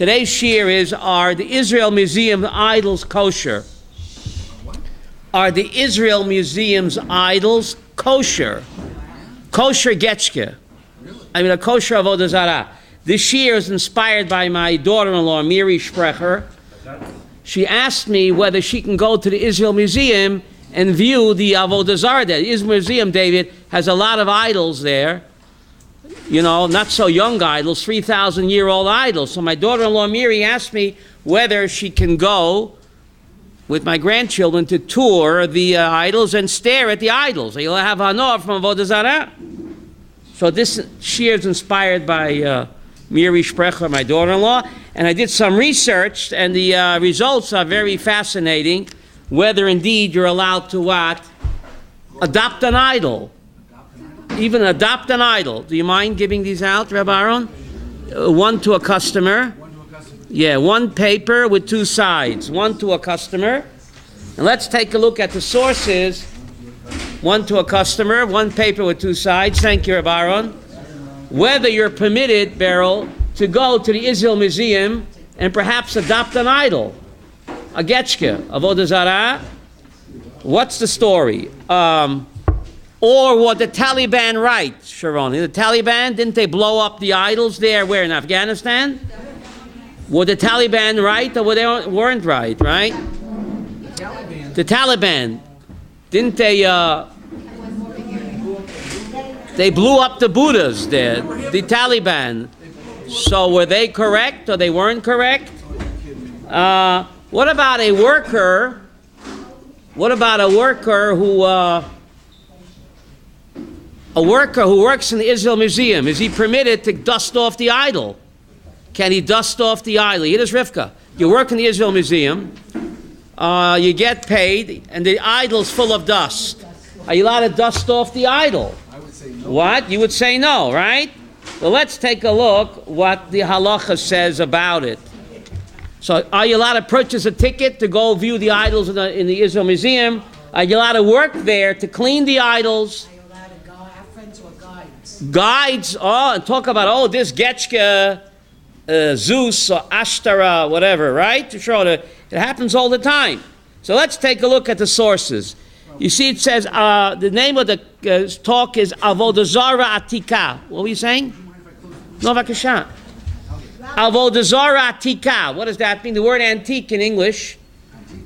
Today's shiur is, are the Israel Museum idols kosher? Are the Israel Museum's idols kosher? Kosher getchke. I mean, a kosher avodah zarah. This shiur is inspired by my daughter-in-law, Miri Sprecher. She asked me whether she can go to the Israel Museum and view the avodah zarah there. The Israel Museum, David, has a lot of idols there. You know, not so young idols, 3,000-year-old idols. So my daughter-in-law, Miri, asked me whether she can go with my grandchildren to tour the idols and stare at the idols. You'll have hanoah from avodah zarah. So this shiur is inspired by Miri Sprecher, my daughter-in-law, and I did some research, and the results are very fascinating, whether indeed you're allowed to what? Adopt an idol. Even adopt an idol. Do you mind giving these out, Rabbi Aaron? One to a customer. Yeah, one paper with two sides. One to a customer. And let's take a look at the sources. One to a customer, one paper with two sides. Thank you, Rabbi Aaron. Whether you're permitted, Beryl, to go to the Israel Museum and perhaps adopt an idol. A getchke, avodah zarah. What's the story? Or what the Taliban write, Sharon. The Taliban, didn't they blow up the idols there? Where, in Afghanistan? Were the Taliban right or they weren't right? The Taliban. Didn't they blew up the Buddhas there, the Taliban. So were they correct or they weren't correct? What about a worker? What about a worker who works in the Israel Museum? Is he permitted to dust off the idol? Can he dust off the idol? Here is Rivka. You work in the Israel Museum. You get paid, and the idol's full of dust. Are you allowed to dust off the idol? I would say no. What? You would say no, right? Well, let's take a look what the halacha says about it. So, are you allowed to purchase a ticket to go view the idols in the Israel Museum? Are you allowed to work there to clean the idols? Are you allowed to go have friends or guides? Guides, and talk about, this Getchke, Zeus or Ashtara, whatever, right? To show that it happens all the time. So let's take a look at the sources. You see, it says, the name of the talk is Avodah Zarah Atika. What were you saying? No, Vakasha. Avodah Zarah Atika. What does that mean? The word antique in English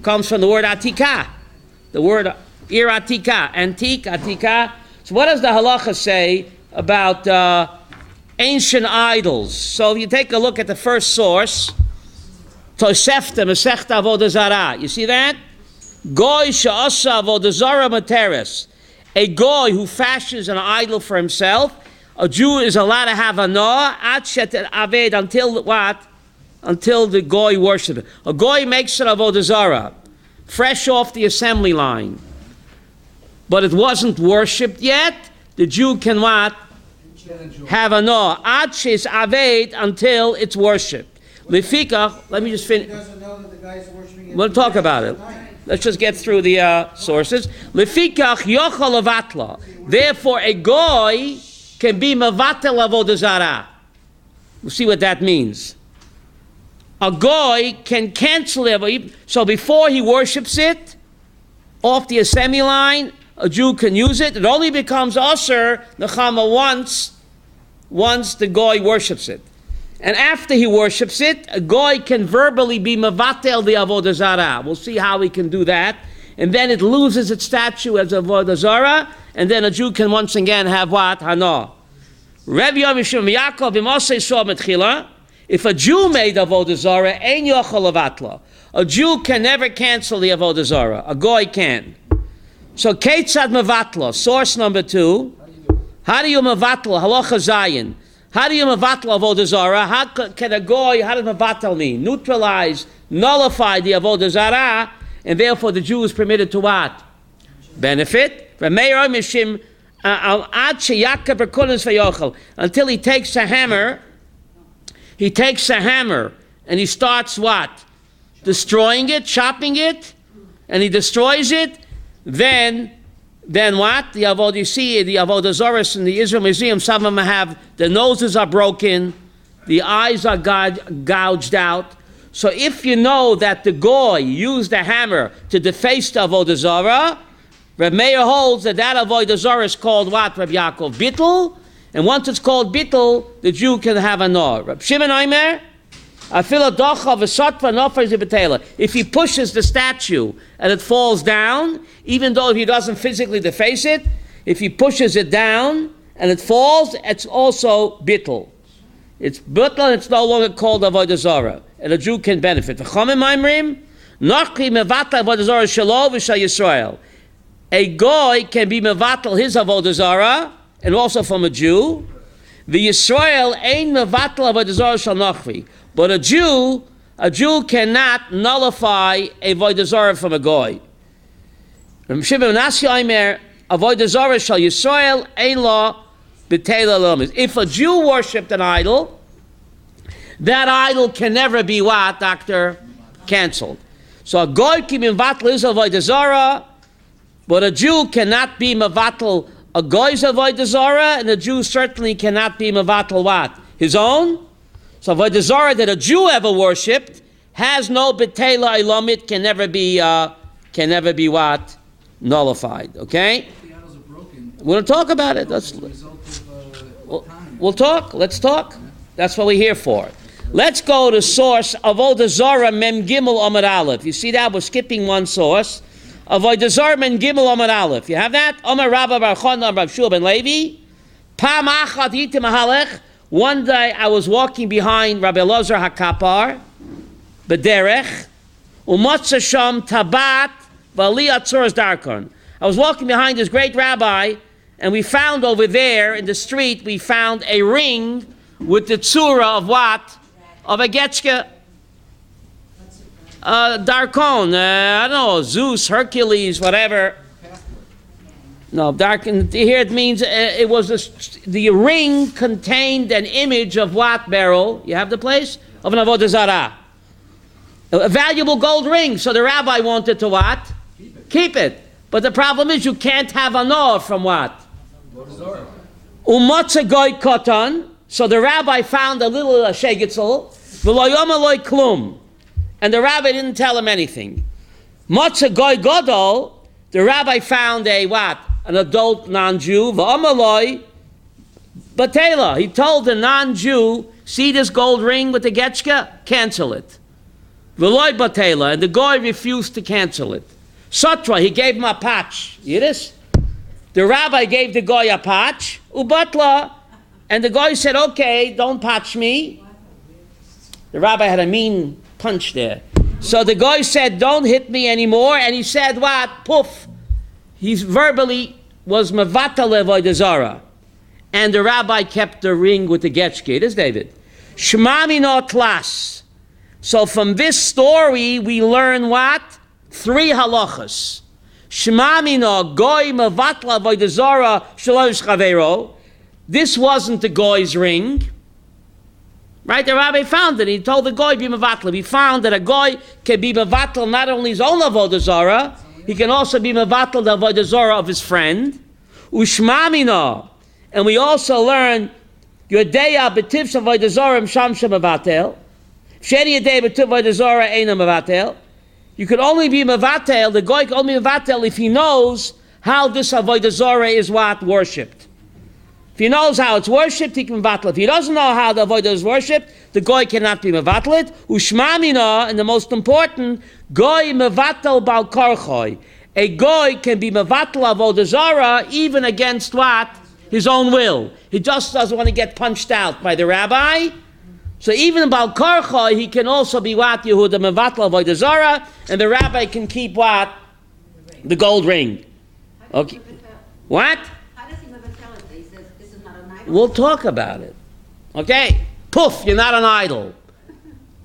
comes from the word Atika. The word Ir Atika. Antique, Atika. So what does the halacha say about ancient idols? So if you take a look at the first source, Tosefta Masechta Avodah Zarah. You see that? Goy she'asa avodah zarah materes. A goy who fashions an idol for himself, a Jew is allowed to have a noah at shet aved until what? Until the goy worships it. A goy makes an avodah zarah, fresh off the assembly line, but it wasn't worshipped yet. The Jew can what? Have a noah at shet aved until it's worshipped. Lefika, let me just finish. We'll talk about it. Let's just get through the sources. Lefikach yochal avatla. Therefore, a goy can be mavatel avodah zarah. We'll see what that means. A goy can cancel it. So before he worships it, off the assembly line, a Jew can use it. It only becomes asur nechama once the goy worships it. And after he worships it, a goy can verbally be mavatel the avodah zarah. We'll see how he can do that. And then it loses its stature as avodah zarah, and then a Jew can once again have what? Hana. Rabbi Yomishim Yaakov b'mosei so metchila. If a Jew made avodah zarah, ein yochel avatla. A Jew can never cancel the avodah zarah. A goy can. So keitzad mevatla. Source number 2. How do you mevatla? Halacha zayin. How do you mevatel avodah zarah? How can a goy, how does mevatel mean? Neutralize, nullify the avodah zarah, and therefore the Jew is permitted to what? Benefit. Until he takes a hammer, and he starts what? Destroying it, chopping it, and he destroys it, then what? The avodah, you see, the avodah zarahs in the Israel Museum, some of them have, the noses are broken, the eyes are gouged out. So if you know that the goy used a hammer to deface the avodah zarah, Reb Meir holds that avodah zarah is called what, Reb Yaakov? Bittul. And once it's called bittul, the Jew can have a nor. Reb Shimon Omer, if he pushes the statue and it falls down, even though he doesn't physically deface it, if he pushes it down and it falls, it's also bittul. It's bittul and it's no longer called avodah zarah, and a Jew can benefit. A goy can be mevatel his avodah zarah, and also from a Jew. The Yisrael ain't mevatel avodah zarah shel nachri. But a Jew cannot nullify a avodah zarah from a goy. If a Jew worshipped an idol, that idol can never be what, doctor? Cancelled. So a goy can be mevatel his avodah zarah, but a Jew cannot be mevatel a goy's avodah zarah, and a Jew certainly cannot be mevatel what? His own. So avodah zarah that a Jew ever worshipped has no betela ilamit, can never be what? Nullified. Okay? The idols are broken. We'll talk about it. We'll talk. Let's talk. That's what we're here for. Let's go to source avodah zarah mem gimel amud aleph. You see that? We're skipping one source. Avodah zarah mem gimel amud aleph. You have that? Omer Rabbi Bar Chana Rav Shua ben Levi. Pam achad hiti mahalech. One day I was walking behind Rabbi Elazar HaKapar, B'derech, u'motza sham tabat v'ali atzoras darkon. I was walking behind this great rabbi, and we found over there in the street, we found a ring with the tzura of what? Of a getchka. Darkon, I don't know, Zeus, Hercules, whatever. No, darken. Here it means it was the ring contained an image of what, Beryl? You have the place? Of an avodah zarah. A valuable gold ring. So the rabbi wanted to what? Keep it. But the problem is you can't have a noah from what? Umotza goy koton. So the rabbi found a little shegitzel. V'lo yom aloi klum. And the rabbi didn't tell him anything. Motza goy godol. The rabbi found a what? An adult non-Jew, v'amaloi batela. He told the non-Jew, see this gold ring with the getchka? Cancel it. V'loi batela, and the goy refused to cancel it. Sotra, he gave him a patch. Yiddish? The rabbi gave the goy a patch, ubatla, and the goy said, okay, don't patch me. The rabbi had a mean punch there. So the goy said, don't hit me anymore, and he said what? Poof. He verbally was mevatel avodah zarah, and the rabbi kept the ring with the getchke. It is David. Shmami no tlas. So from this story we learn what? 3 halachas. Shmami no goy mevatel avodah zarah shalosh chavero. This wasn't the goy's ring, right? The rabbi found it. He told the goy be mevatel. He found that a goy can be mevatel not only his own avodah zarah. He can also be mevatel the avodah zarah of his friend. Ushmamina. And we also learn Yodeya b'tiv avodah zarah msham mevatel. Sheni Yodeya b'tiv avodah zarah eina mevatel. You could only be mevatel, the goy can only be mevatel if he knows how this avodah zarah is what? Worshipped. If he knows how it's worshipped, he can mevatel. If he doesn't know how the avodah is worshipped, the goy cannot be mevatel it. Ushmamina, and the most important, goy mevatel bal karchoi. A goy can be mevatel avodah zarah even against what? His own will. He just doesn't want to get punched out by the rabbi. So even bal karchoi, he can also be what? Yehuda mevatel avodah zarah, and the rabbi can keep what? The gold ring. Okay. What? How does he mevatel it? He says this is not an idol. We'll talk about it. Okay? Poof, you're not an idol.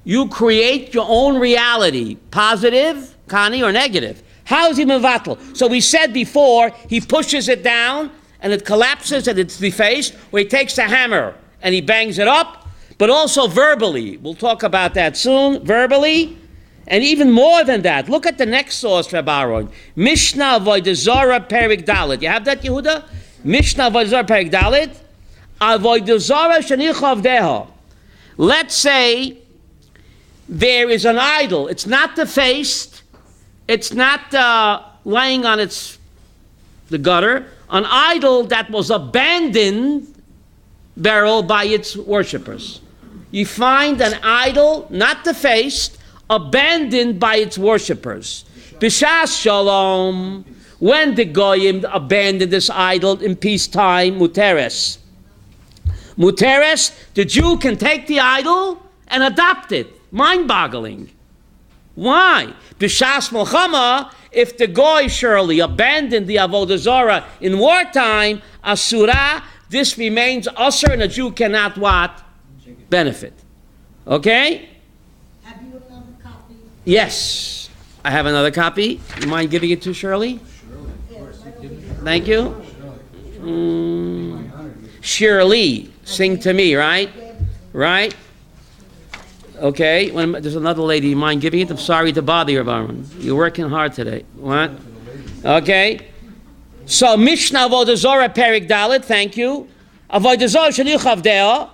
You create your own reality, positive, Connie, or negative. How is he mevatel? So we said before, he pushes it down, and it collapses, and it's defaced, or he takes a hammer, and he bangs it up, but also verbally. We'll talk about that soon, verbally, and even more than that. Look at the next source, Rabbi Aaron. Mishnah Avodah Zarah Perik Dalet. You have that, Yehuda? Mishnah Avodah Zarah Perik Dalet. Avodah Zarah Shenicha Avdeha. Let's say there is an idol. It's not defaced. It's not laying on the gutter. An idol that was abandoned, Beryl, by its worshippers. You find an idol, not defaced, abandoned by its worshippers. B'shas shalom, when the goyim abandoned this idol in peacetime, muteres. Muteres, the Jew can take the idol and adopt it. Mind-boggling. Why? B'shas Milchama, if the goy surely abandoned the avodah zarah in wartime, asura, this remains usher, and a Jew cannot what? Benefit. Okay? Have you another copy? Yes. I have another copy. You mind giving it to Shirley? Thank you. Shirley, sing to me, right? Right? Okay. There's another lady. You mind giving it? I'm sorry to bother you, Baron. You're working hard today. What? Okay. So Mishnah Avodah Zorah Perik Dalet. Thank you. Avodah Zorah Shani Chavdeo.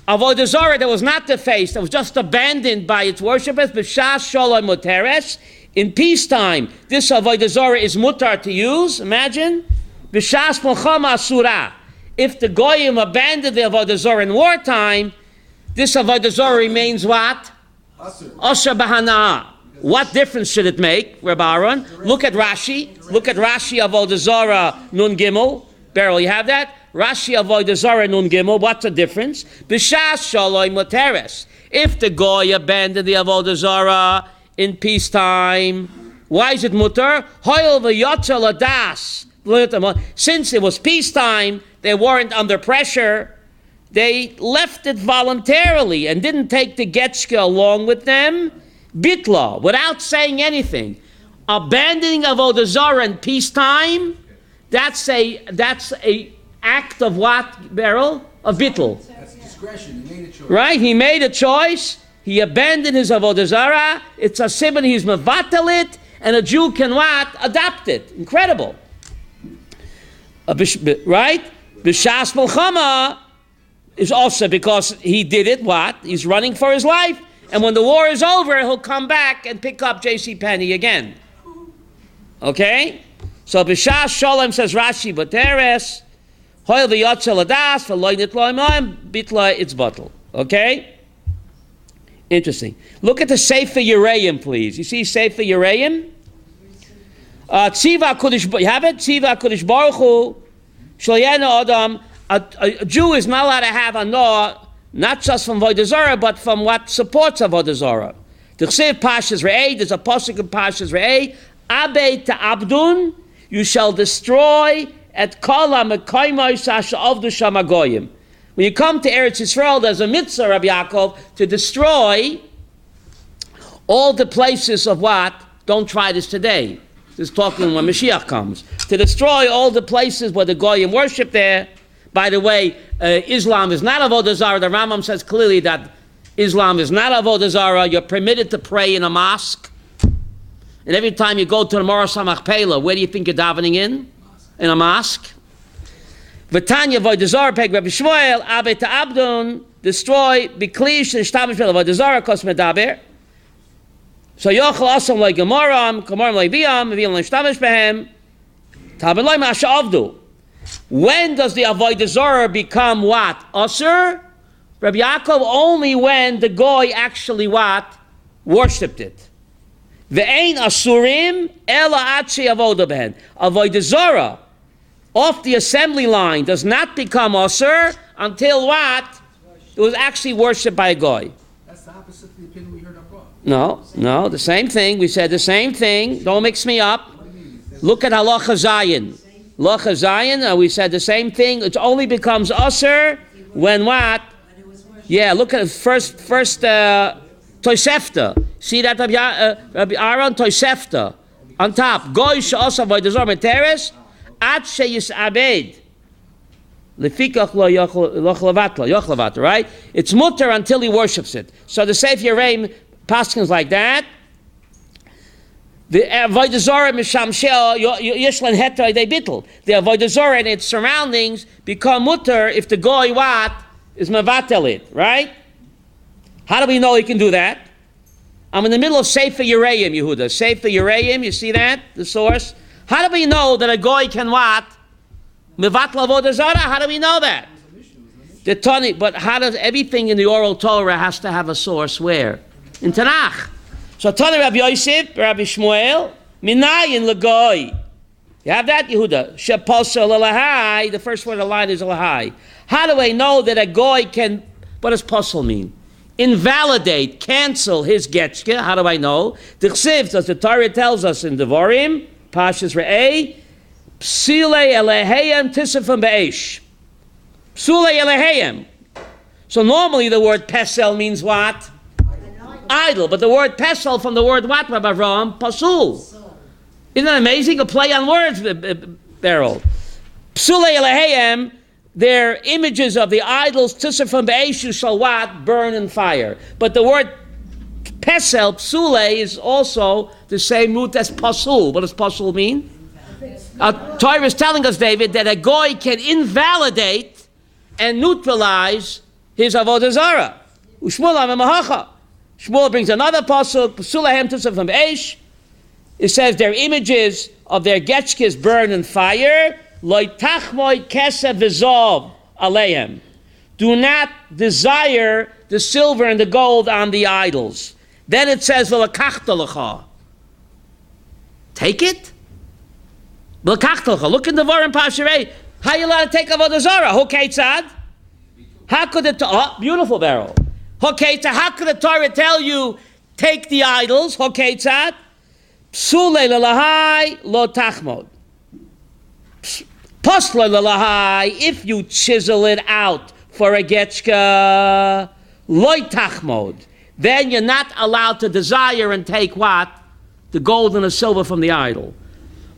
Avodah Zarah that was not defaced, that was just abandoned by its worshippers, b'shas shalom muteres. In peacetime, this Avodah Zarah is mutar to use. Imagine, b'shas milchama asura. If the goyim abandoned the Avodah Zarah in wartime, this Avodah Zarah remains what? Asher b'hana'ah. What difference should it make, Rabbi Aaron? Look at Rashi. Look at Rashi Avodah Zarah Nun Gimel. Beryl, you have that? Rashi Avodah Zarah Nun Gimel. What's the difference? B'shas shalom muteres. If the goy abandoned the Avodah Zarah in peacetime, why is it muter? Hoyel v'yotzel adas. Since it was peacetime, they weren't under pressure. They left it voluntarily and didn't take the getchka along with them. Bitla, without saying anything. Abandoning Avodah Zarah in peacetime, that's a act of what, Beryl? Of bitl. That's discretion. He made a choice. Right? He made a choice. He abandoned his Avodah Zarah. It's a siman, he's mevatel it, and a Jew can what? Adopt it. Incredible. Right? B'shas Milchama is also because he did it, what? He's running for his life. And when the war is over, he'll come back and pick up J.C. Penney again. Okay? So b'shas shalom says Rashi, Bateres, hoil v'yotzel adas, v'loy nitloy moim, bitla, it's bottle. Okay? Interesting. Look at the Sefer Yereim, please. You see Sefer Yereim? Tziva Kodesh, you have it? Tziva Kodesh Baruch Hu, Shloyena Adam. A Jew is not allowed to have a law, not just from Avodah Zarah, but from what supports Avodah Zarah. The Chsiv Pashas Re'eh, there's a pasuk in Pashas Re'eh, Abe Ta'abdun, you shall destroy at Kala Mekaymoy Sasha Avdu Shamagoyim. When you come to Eretz Yisrael, there's a mitzvah, Rabbi Yaakov, to destroy all the places of what? Don't try this today. This is talking when Mashiach comes. To destroy all the places where the Goyim worship there. By the way, Islam is not Avodah Zarah. The Rambam says clearly that Islam is not Avodah Zarah. You're permitted to pray in a mosque. And every time you go to the Morah Samachpela, where do you think you're davening in? In a mosque. V'tanya Avodah Zarah, Peg Rabbi Shmuel, Abe Ta'abdun, destroy, B'klish, Nishtamish Pel Avodah Zarah, Kos Medaber. So Yochel Asam Loi Gemoram, Gemoram Loi Viam, Viam Loi Nishtamish Behem, Taben Loi Masha Avdu. When does the Avodah Zarah become what? Asur? Rabbi Yaakov, only when the Goy actually what? Worshipped it. Ve'ein asurim ela atshi avodah behen. Avodah Zarah off the assembly line does not become asur until what? It was actually worshipped by a Goy. That's the opposite of the opinion we heard above. No, the same thing. We said the same thing. Don't mix me up. Look at Halacha Zayin. Halacha Zayin, we said the same thing. It only becomes asur when what? Yeah, look at first Tosefta. See that Rabbi Aaron Tosefta on top. Goy she'osav avodah zarah meteres ad sheyisabed lefikach lo yochlevatla. Right? It's mutter until he worships it. So the Sefer Yereim paskins like that. The avodah zarah mishamshel yishlan heter they bittel. The avodah zarah and its surroundings become mutter if the goy what is mevatel it. Right? How do we know he can do that? I'm in the middle of Sefer Yereim, Yehuda. Sefer Yereim, you see that? The source. How do we know that a goy can what? Mevatl avodah zarah. How do we know that? The Tani, but how does everything in the oral Torah has to have a source where? In Tanakh. So Tani Rabbi Yosef, Rabbi Shmuel, Minayin legoy. You have that, Yehuda? Sheposel elahai. The first word of the line is elahai. How do I know that a goy can? What does posel mean? Invalidate, cancel his getchke. How do I know? The Chsiv, as the Torah tells us in Devarim, Pashas Re'eh, Psile elehayim tisafim be'esh. Psule elehayim. So normally the word pesel means what? Idol. But the word pesel from the word what, Rabbi Avraham? Pasul. Isn't that amazing? A play on words, Beryl. Psule elehayim, they're images of the idols, tisafim be'esh, you shall what? Burn in fire. But the word pesel, psule, is also the same root as pasul. What does pasul mean? Torah is telling us, David, that a goy can invalidate and neutralize his avodah zarah. Shmuel brings another pasuk. Psulahem tisafim be'esh. It says their images of their getchkes burn in fire. Lo tachmoid kesef v'zov aleim. Do not desire the silver and the gold on the idols. Then it says v'lakachta lecha. Take it. V'lakachta lecha. Look in the Devarim Pasharei. How are you allowed to take avodah zarah? Hoketzad? How could the beautiful barrel? Hoketzad. How could the Torah tell you take the idols? Hoketzad. Psule lelahai lo tachmod. Posle lelahai. If you chisel it out for a getchka, lo tachmod. Then you're not allowed to desire and take what? The gold and the silver from the idol.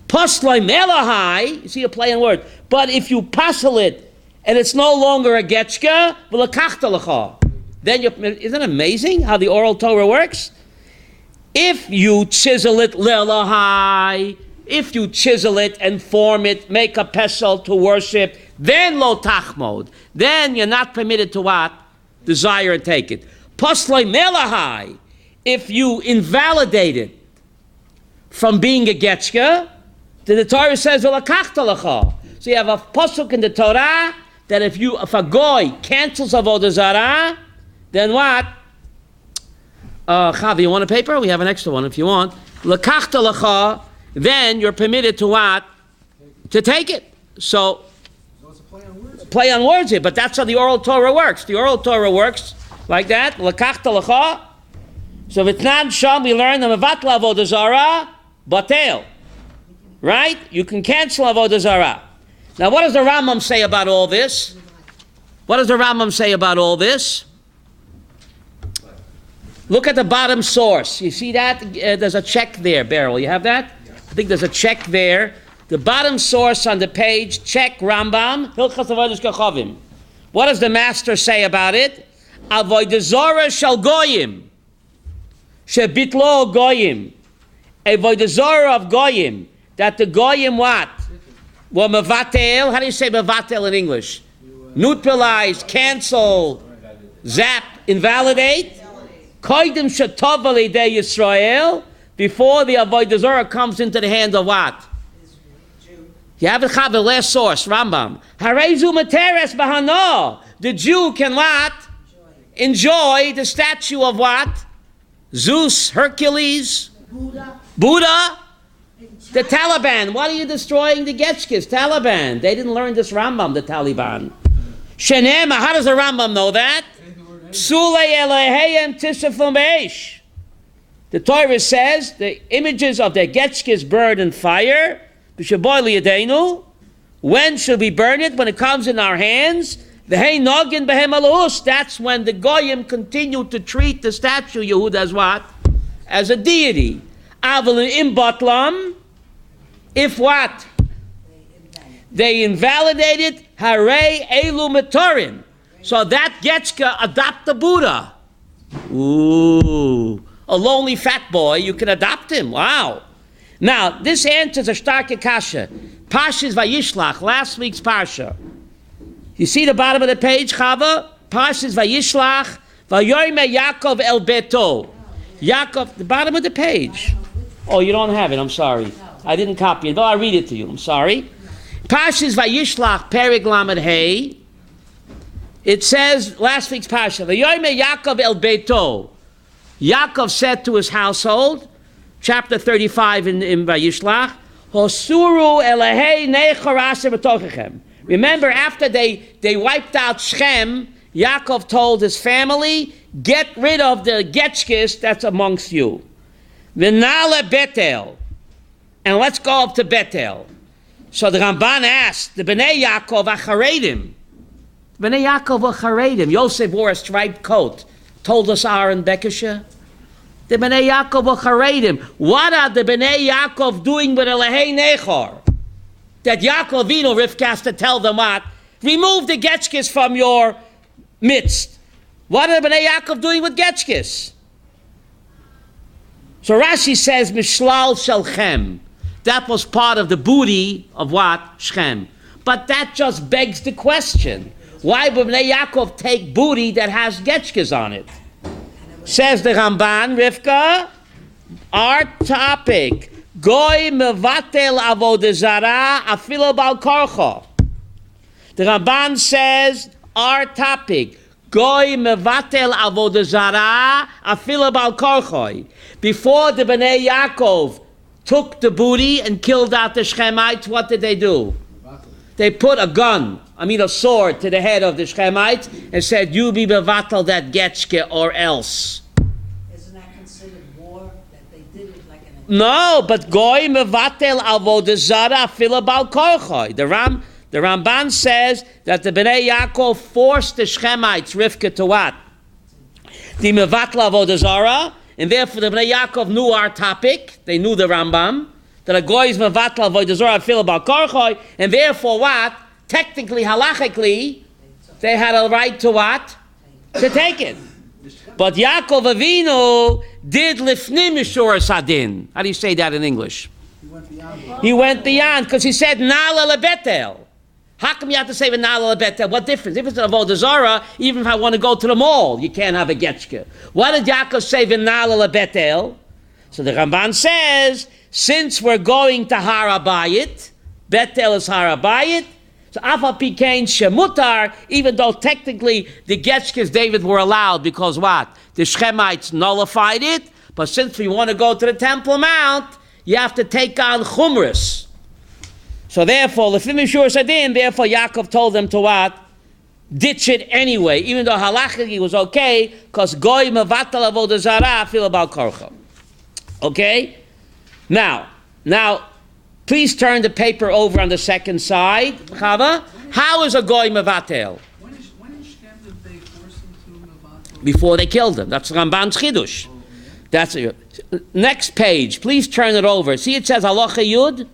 Posle melahai. You see a play on word. But if you puzzle it and it's no longer a getchka, then isn't it amazing how the oral Torah works? If you chisel it lelahai, if you chisel it and form it, make a pesel to worship, then lo tachmod, then you're not permitted to what? Desire and take it. Posle melahai, if you invalidate it from being a getchka, then the Torah says so you have a pasuk in the Torah that if a goy cancels avodah zarah, then what? Chavi, you want a paper? We have an extra one if you want. L'kachta lecha, then you're permitted to what? To take it. So it's a play on words. Play on words here, but that's how the oral Torah works. The oral Torah works like that. L'kachta lecha. So if it's not sham, we learn the mevatla avodah zarah, batel. Right? You can cancel avodah zarah. Now, what does the Rambam say about all this? What does the Rambam say about all this? Look at the bottom source. You see that? There's a check there, Beryl. You have that? Yes. I think there's a check there. The bottom source on the page, check Rambam, Hilchas Avodas Kachavim. What does the master say about it? Avodah zarah shel goyim, shebitlo goyim. Avodah zarah of goyim, that the goyim what? Well, mevatel, how do you say mevatel in English? Neutralize, cancel, zap, invalidate. Koidim shetov alidei Yisrael, before the avodah zarah comes into the hands of what? You have the last source, Rambam. Harezu materes bahano. The Jew can what? Enjoy the statue of what? Zeus, Hercules, Buddha. The Taliban. What are you destroying the Getchkes? Taliban. They didn't learn this Rambam, the Taliban. Shenema, how does the Rambam know that? Psule elehayim tisafim be'esh. The Torah says the images of the Getchkes burn in fire. When should we burn it? When it comes in our hands. That's when the Goyim continue to treat the statue Yehuda as what? As a deity. If what? They invalidate it, Hare Elu Matorin. So that Getchka adopt the Buddha. Ooh. A lonely fat boy, you can adopt him. Wow. Now, this answers a starke kasha. Parshas Vayishlach, last week's parsha. You see the bottom of the page, Chava? Parshas Vayishlach, Vayoyme Yaakov el beto. Yaakov, the bottom of the page. Oh, you don't have it. I'm sorry. I didn't copy it, but I'll read it to you. I'm sorry. Pashas Vayishlach Perik Lamed Hey. It says, last week's Pasha, Vayoyme Yaakov el beto. Yaakov said to his household, chapter 35 in Vayishlach, Hosuru elahei nechorase b'tochechem. Remember, after they wiped out Shechem, Yaakov told his family, get rid of the getchkis that's amongst you. V'nale Betel. And let's go up to Betel. So the Ramban asked, the Bnei Yaakov acharedim. Bnei Yaakov acharedim. Yosef wore a striped coat. Told us Aaron Bekesha. The Bnei Yaakov acharedim. What are the Bnei Yaakov doing with Elahei Nechor? That Yaakov Avinu Rivka has to tell them what? Remove the getchkis from your midst. What are the Bnei Yaakov doing with getchkis? So Rashi says, Mishlal Shalchem. That was part of the booty of what? Shechem. But that just begs the question. Why would Bnei Yaakov take booty that has getchkis on it? Says the Ramban, Rivka, our topic, Goy mevatel avodah zara afilo bal korcho. The Ramban says, our topic, Goy mevatel avodah zara afilo bal korcho. Before the Bnei Yaakov took the booty and killed out the Shechemites, what did they do? They put a sword to the head of the Shechemites and said, you be mevatel that getchke or else. Isn't that considered war? That they did it like an... No, but goy mevatel avodah zara afilo bal korchoi. The Ramban says that the Bnei Yaakov forced the Shechemites, Rivka, to what? The mevatel avodah zara, and therefore the Bnei Yaakov knew our topic. They knew the Rambam. That a goy is mevatel avodah zara afilo bal korchoi, and therefore what? Technically, halachically, they had a right to what? To take it. But Yaakov Avinu did lifnim mishur sadin. How do you say that in English? He went beyond because he said nala lebetel. How come you have to say nala lebetel? What difference? If it's an avodah zara, even if I want to go to the mall, you can't have a getchke. Why did Yaakov say nala lebetel? So the Ramban says, since we're going to Harabayit, Betel is Harabayit. So Afal Pikain Shemutar, even though technically the Getchkes David were allowed because what? The Shechemites nullified it, but since we want to go to the Temple Mount, you have to take on Chumras. So therefore, Lefim Mishur Sadin, therefore Yaakov told them to what? Ditch it anyway, even though halachically was okay, because Goy Mevatel Avodah Zarah feel about Korcho. Okay? Now, please turn the paper over on the second side. Chava, how is a goy mevatel? When is Shechem did they force him to mevatel? Before they killed him. That's Ramban's chidush. That's it. Next page. Please turn it over. See, it says halacha yud.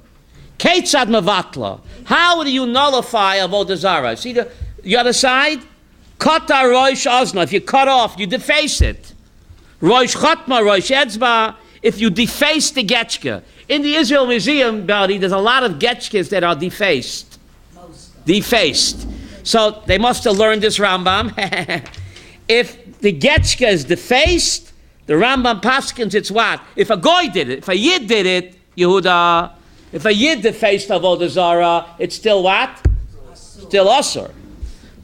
Ketzad mevatla. How do you nullify avodah zara? See the other side. Kata roish ozna. If you cut off, you deface it. Roish chatma, roish etzba. If you deface the getchke. In the Israel Museum, Bali, there's a lot of getchkes that are defaced. Defaced. So they must have learned this Rambam. If the getchke is defaced, the Rambam paskins it's what? If a goy did it, if a yid did it, Yehuda, if a yid defaced avodah zara, it's still what? Still asur.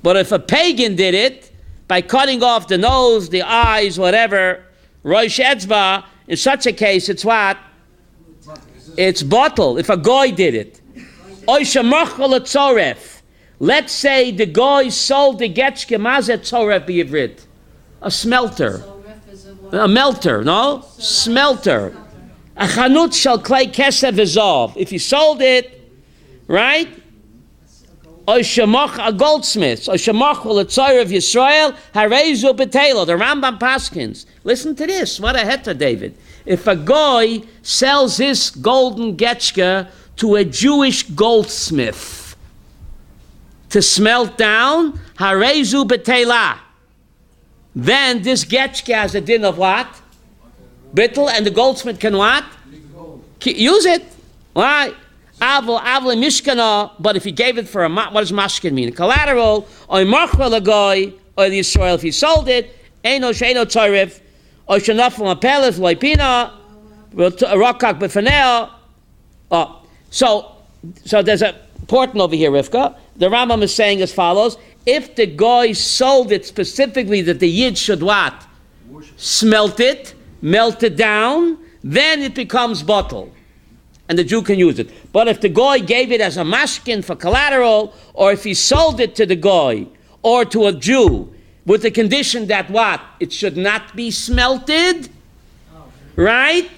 But if a pagan did it, by cutting off the nose, the eyes, whatever, roish etzba, in such a case, it's what? It's bottle. If a goy did it. Let's say the goy sold the getchke mazet tzoref b'yivrit. A smelter. A melter, no? Smelter. A chanut shall clay kesef v'zov. If he sold it, right? A goldsmith. The Rambam Paskins. Listen to this. What a heta, David. If a goy sells his golden getchke to a Jewish goldsmith to smelt down, harezu betela, then this getchke has a din of what? Bittel, and the goldsmith can what? Use it. Why? Avol mishkana, but if he gave it for a what does mashkin mean? A collateral, or marchel a goy, or the Israel, if he sold it, Eino she'eino tzorif, or shenafel apeles loipina, rokak b'faneo. Oh, so there's a important over here, Rivka. The Rambam is saying as follows: if the guy sold it specifically that the Yid should what? Smelt it, melt it down, then it becomes bottle, and the Jew can use it. But if the guy gave it as a mashkin for collateral, or if he sold it to the guy or to a Jew with the condition that what? It should not be smelted, right?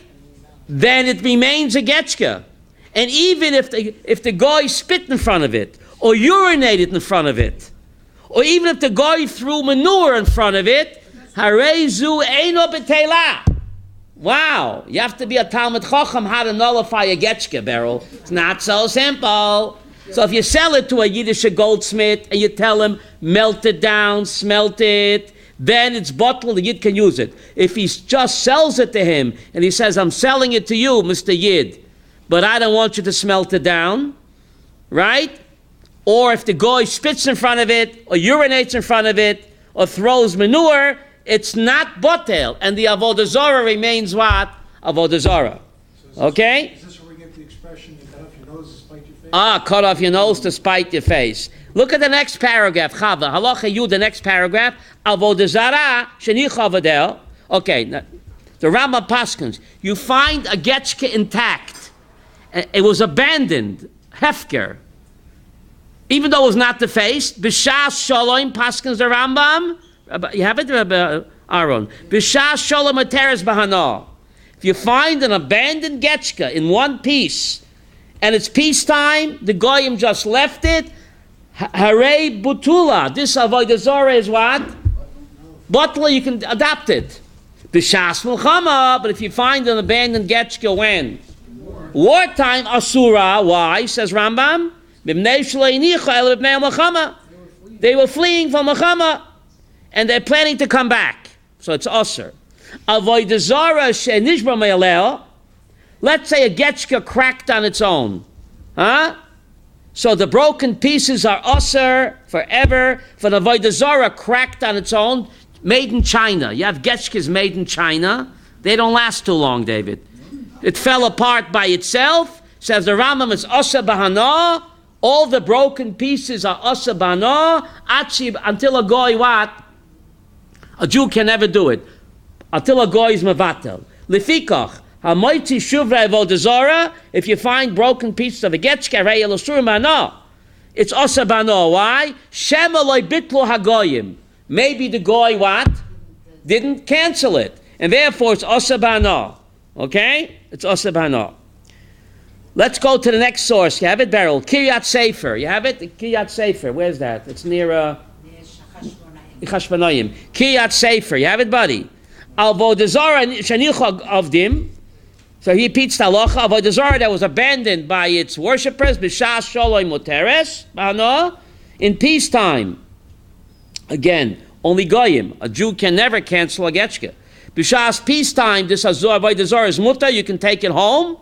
Then it remains a getchka. And even if the guy spit in front of it, or urinated in front of it, or even if the guy threw manure in front of it, harezu eino betela. Wow, you have to be a Talmud Chacham how to nullify a getchka barrel. It's not so simple. So if you sell it to a Yiddish goldsmith and you tell him, melt it down, smelt it, then it's bottled, the Yid can use it. If he just sells it to him and he says, I'm selling it to you, Mr. Yid, but I don't want you to smelt it down, right? Or if the guy spits in front of it, or urinates in front of it, or throws manure, it's not botel, and the avodah zarah remains what? Avodah zarah. Okay? Is this where we get the expression, you cut off your nose to spite your face? Cut off your nose to spite your face. Look at the next paragraph. Chava, halacha you, the next paragraph. Avodah zarah sheni chavadel. Okay, now, the Rambam paskins. You find a getchka intact. It was abandoned. Hefker. Even though it was not defaced. B'shas shalom paskins the Rambam. You have it, Rabbi Aaron. B'shas shalom ateres bahana. If you find an abandoned getchka in one piece, and it's peacetime, the goyim just left it, hare butula. This avodah zarah is what? Butler, you can adopt it. B'shas mulchama, but if you find an abandoned getchka when? Wartime asura. Why? Says Rambam. They were fleeing from Muhammad, and they're planning to come back. So it's usher. Avodah zarah she'nishba me'aleh. Let's say a getchka cracked on its own. Huh? So the broken pieces are usher forever. For the avodah zarah cracked on its own, made in China. You have getchkas made in China. They don't last too long, David. It fell apart by itself. Says the Rambam, it's usher bahana. All the broken pieces are usher bahana. Until a goy what? A Jew can never do it. Until a goy is mevatel. Lefikach. Hamoiti shuvra avodah zarah. If you find broken pieces of a getchka, rei elosur mana. It's usher bahana. Why? Shema loy bitlu hagoyim. Maybe the goy what? Didn't cancel it. And therefore it's usher bahana. Okay? It's usher bahana. Let's go to the next source. You have it, Beryl? Kiryat Sefer. You have it? Kiryat Sefer. Where's that? It's near Chashmonaim. Kiryat Sefer. You have it, buddy? Avodah zarah shenicha avdim. So he repeats the halacha. Avodah zarah that was abandoned by its worshippers. B'shas shalom moteres. In peacetime. Again, only goyim. A Jew can never cancel a getchka. B'shas peacetime. This avodah zarah is mutar. You can take it home.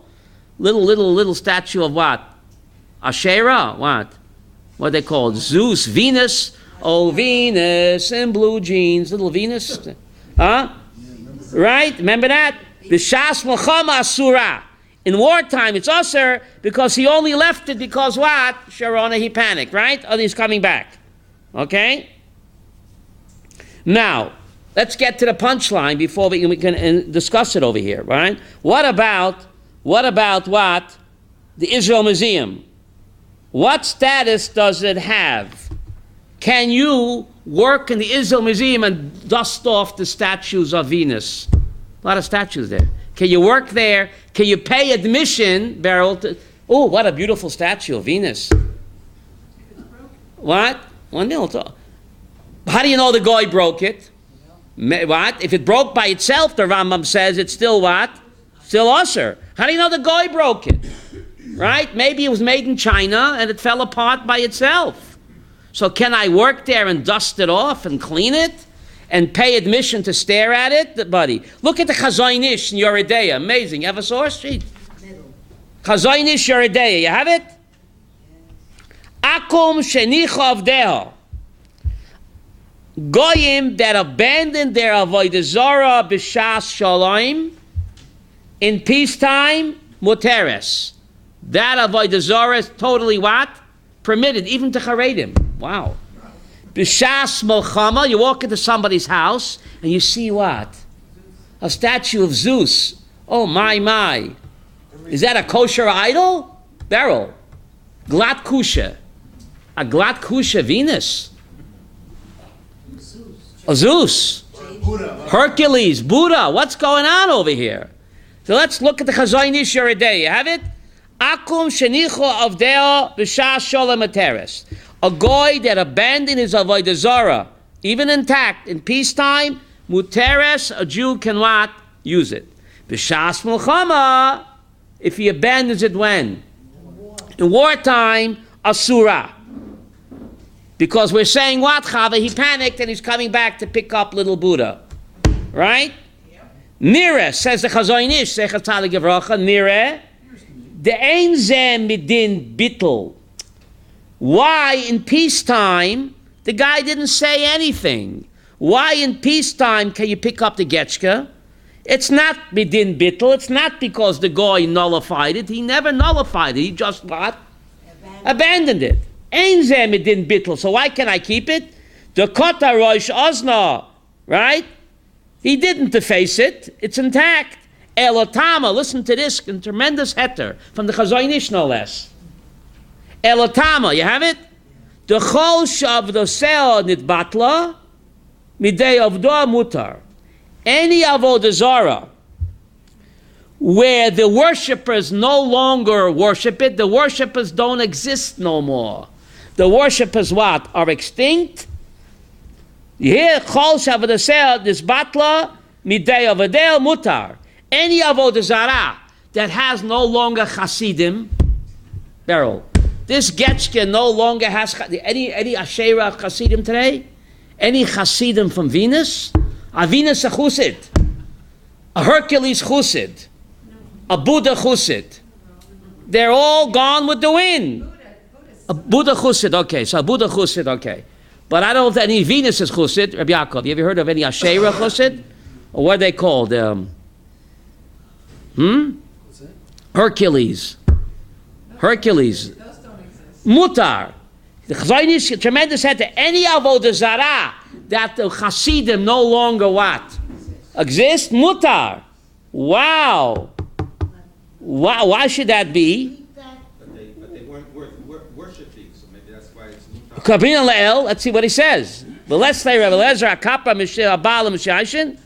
Little statue of what? Asherah? What? What they call Zeus, Venus. Oh, Venus in blue jeans. Little Venus. Huh? Right? Remember that? B'shas Mulchama Asura. In wartime, it's Asur because he only left it because what? Sharona, he panicked, right? Oh, he's coming back. Okay? Now, let's get to the punchline before we can discuss it over here, right? What about what? The Israel Museum. What status does it have? Can you work in the Israel Museum and dust off the statues of Venus? A lot of statues there. Can you work there? Can you pay admission, Beryl? Oh, what a beautiful statue of Venus. What? How do you know the guy broke it? What? If it broke by itself, the Rambam says it's still what? Still usher. How do you know the guy broke it? Right? Maybe it was made in China and it fell apart by itself. So can I work there and dust it off and clean it and pay admission to stare at it? Buddy, look at the Chazaynish in Yoredeya. Amazing. You have a source sheet? Chazaynish Yoredeya. You have it? Akum shenicha avdeha. Goyim that abandoned their avodah zarah b'shas shalom in peacetime, muteres. That avodah zarah is totally what? Permitted, even to charedim. Wow. B'shas milchama, you walk into somebody's house and you see what? A statue of Zeus. Oh my. Is that a kosher idol? Beryl. Glat kusha. A glat kusha Venus. A Zeus. Hercules, Buddha. What's going on over here? So let's look at the Chazon Ish Yeridei. You have it? Akum shenicho avdeo b'shas sholem ateres. A goy that abandoned his avodah zarah, even intact, in peacetime, muteres, a Jew can what? Use it. B'shas milchama, if he abandons it when? In wartime, asura. Because we're saying what, Chava? He panicked and he's coming back to pick up little Buddha. Right? Nire, says the Chazon Ish, Sefer Tzaddik Gevracha, Nire, the ein zeh midin bittel. Why in peacetime the guy didn't say anything? Why in peacetime can you pick up the getchka? It's not midin bittel. It's not because the guy nullified it. He never nullified it. He just what? Abandoned it. Ein zeh midin bittel. So why can I keep it? The kota rosh ozna, right? He didn't deface it. It's intact. Elotama, listen to this tremendous heter from the Chazon Ish, no less. Elotama, you have it? The chol shavdoseo nitbatla midei avdoa mutar. Any avodah zarah where the worshippers no longer worship it, the worshippers don't exist no more. The worshippers what? Are extinct. Here, chol shavdoseo nitbatla midei avdeo mutar. Any avodah zarah that has no longer chasidim, Beryl, this getchka no longer has any Asherah chasidim today? Any chasidim from Venus? A Venus a chusid, a Hercules chusid, a Buddha chusid. They're all gone with the wind. A Buddha chusid, okay, so a Buddha chusid, okay. But I don't know if any Venus is chusid. Rabbi Yaakov, you ever heard of any Asherah chusid? Or what are they called? Hercules. Hercules. Those don't exist. Mutar. The Chazon Ish, tremendous head to any avodah zarah that the Hasidim no longer what? Exist? Mutar. Wow. Why should that be? But they weren't worshiping, so maybe that's why it's mutar. Kabrin Le'el, let's see what he says. But let's say Rabbi Lezer Akapa Mishel Abal Mishashin.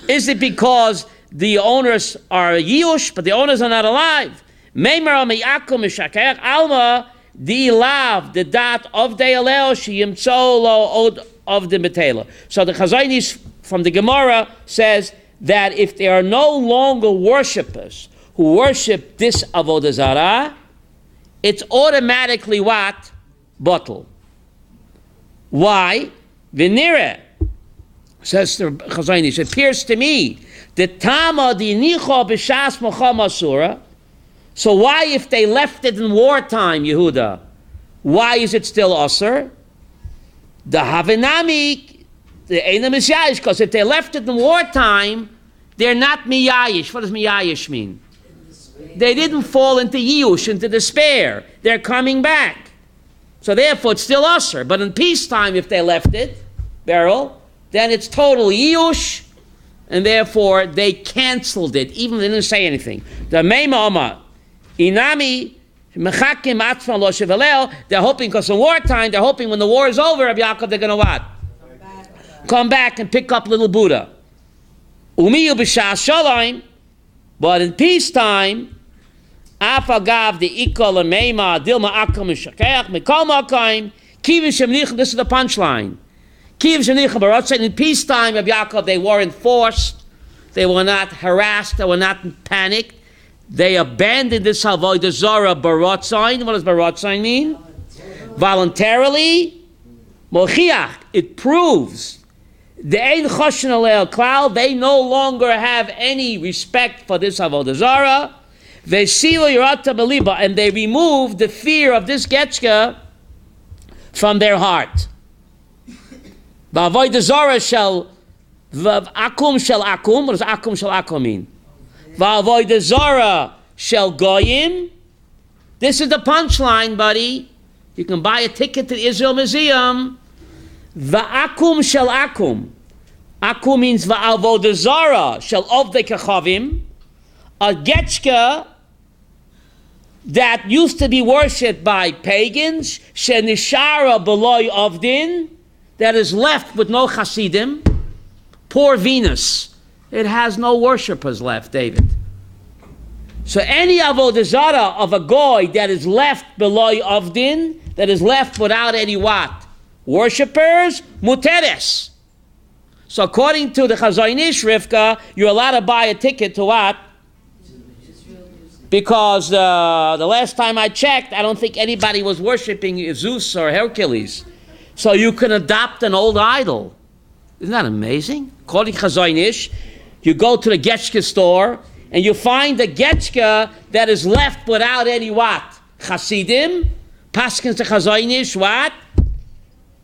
Is it because the owners are Yush, but the owners are not alive? Meimer Miyakum Mishakech Alma Di Lav the dat of the Alel Shiyimtzolo Od of the Metela. So the Chazon Ish from the Gemara says that if there are no longer worshippers who worship this avodah zarah, it's automatically what? Bottle. Why? Venire, says the Chazon Ish, it appears to me that Tama di Nicho b'shas mocham asura. So why, if they left it in wartime, Yehuda, why is it still asur? The Havinami, the Einam is Yayish, because if they left it in wartime, they're not miyayish. What does miyayish mean? They didn't fall into yiyush, into despair. They're coming back. So therefore it's still asur. But in peacetime, if they left it, Beryl, then it's total yiyush, and therefore they canceled it, even if they didn't say anything. The Meima Omar, Inami, Mechakim Atzma Lo Sheveleo, they're hoping, because in wartime, they're hoping when the war is over, Rabbi Yaakov, they're going to what? Come back and pick up little Buddha. Umiyu b'shas shalom, but in peacetime, Afagav the Ikol Meima Dilma Akom Mishakeach Mikol Makaim Kivin Shemnich. This is the punchline. Kivin Shemnich Baratzain. In peacetime, Rabbi Yaakov, they weren't forced, they were not harassed, they were not panicked. They abandoned this avodah zarah baratzain. What does baratzain mean? Voluntarily. Mochiach. It proves the ein choshen alei klal. They no longer have any respect for this avodah zarah. Vesilo yirata beliba, and they removed the fear of this getchka from their heart. V'avodah zara shall akum shall akum. What does akum shall akum mean? V'avodah zara shall goyim. This is the punchline, buddy. You can buy a ticket to the Israel Museum. V'akum shall akum. Akum means v'avodah zara shall ovdei kachavim. A getchka that used to be worshipped by pagans, shenishara beloy avdin, that is left with no chasidim. Poor Venus. It has no worshippers left, David. So any avodah zara of a goy that is left below avdin, that is left without any what? Worshippers, muteres. So according to the Chazaynish Rivka, you're allowed to buy a ticket to what? Because the last time I checked, I don't think anybody was worshiping Zeus or Hercules. So you can adopt an old idol. Isn't that amazing? According to Chazaynish, you go to the Getchka store and you find the Getchka that is left without any what? Chasidim. Paskins to Chazaynish, what?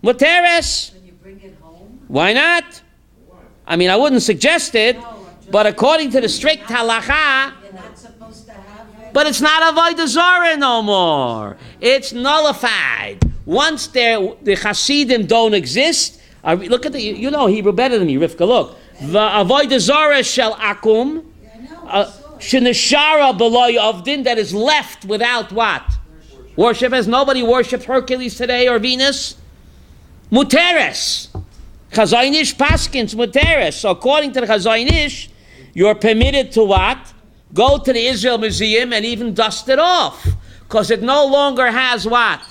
Muteres. When you bring it home? Why not? I mean, I wouldn't suggest it, but according to the strict halacha, You're not supposed to have it. but it's not avodah zarah no more. It's nullified. Once the Hasidim don't exist, look at you know Hebrew better than me, Rivka. Look, the avodah zarah shall akum, shenishara beloy avdin, that is left without what? Worship. As nobody worships Hercules today or Venus. Muteres. Chazaynish paskins muteres. So according to the Chazaynish, you're permitted to what? Go to the Israel Museum and even dust it off. Because it no longer has what?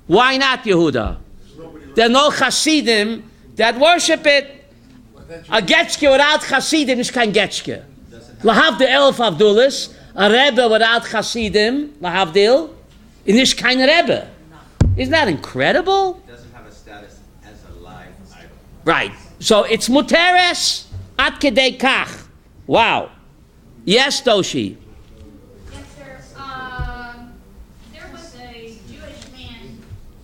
Why not, Yehuda? There are no Hasidim that worship it. A Getchke without Hasidim is kein Getchke. Lahavdil Elf Avdulis, a Rebbe without Hasidim, Lahavdil, is kein Rebbe. Isn't that incredible? It doesn't have a status as a live idol. Right. So it's muteres at kedei kach. Wow. Yes, Doshi. Yes, sir. There was a Jewish man